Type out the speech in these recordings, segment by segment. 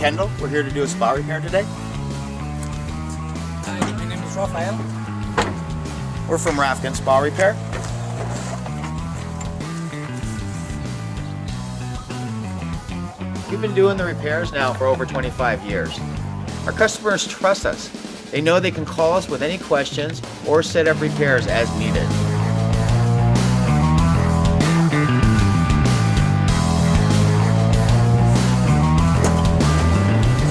Kendall. We're here to do a spa repair today. Hi, my name is Rafael. We're from Rafken Spa Repair. We've been doing the repairs now for over 25 years. Our customers trust us. They know they can call us with any questions or set up repairs as needed.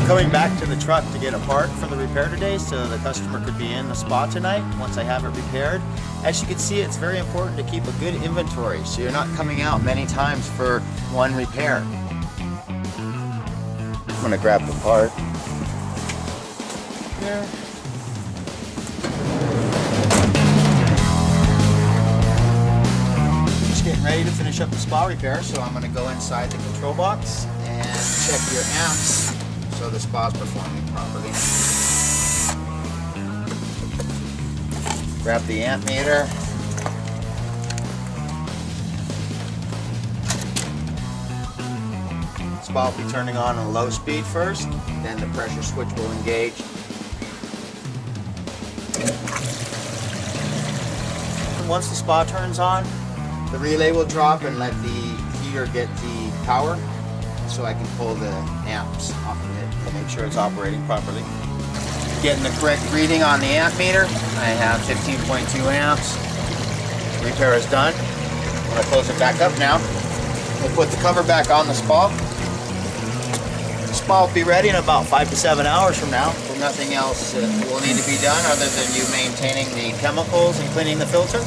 Coming back to the truck to get a part for the repair today so the customer could be in the spa tonight once I have it repaired. As you can see, it's very important to keep a good inventory so you're not coming out many times for one repair. I'm gonna grab the part here. Just getting ready to finish up the spa repair, so I'm gonna go inside the control box and check your amps so the spa's performing properly. Grab the amp meter. Spa will be turning on a low speed first, then the pressure switch will engage. Once the spa turns on, the relay will drop and let the heater get the power so I can pull the amps off of it to make sure it's operating properly. Getting the correct reading on the amp meter. I have 15.2 amps. Repair is done. I'm going to close it back up now. We'll put the cover back on the spa. The spa will be ready in about 5 to 7 hours from now. So nothing else will need to be done other than you maintaining the chemicals and cleaning the filter.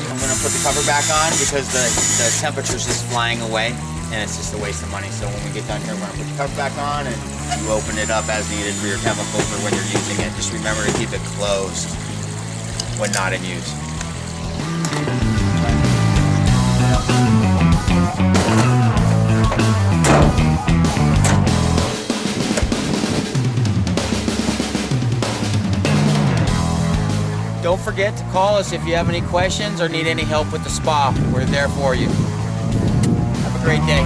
I'm going to put the cover back on because the temperature's just flying away and it's just a waste of money. So when we get done here, we're going to put the cover back on and you open it up as needed for your chemicals or when you're using it. Just remember to keep it closed when not in use. Don't forget to call us if you have any questions or need any help with the spa. We're there for you. Have a great day.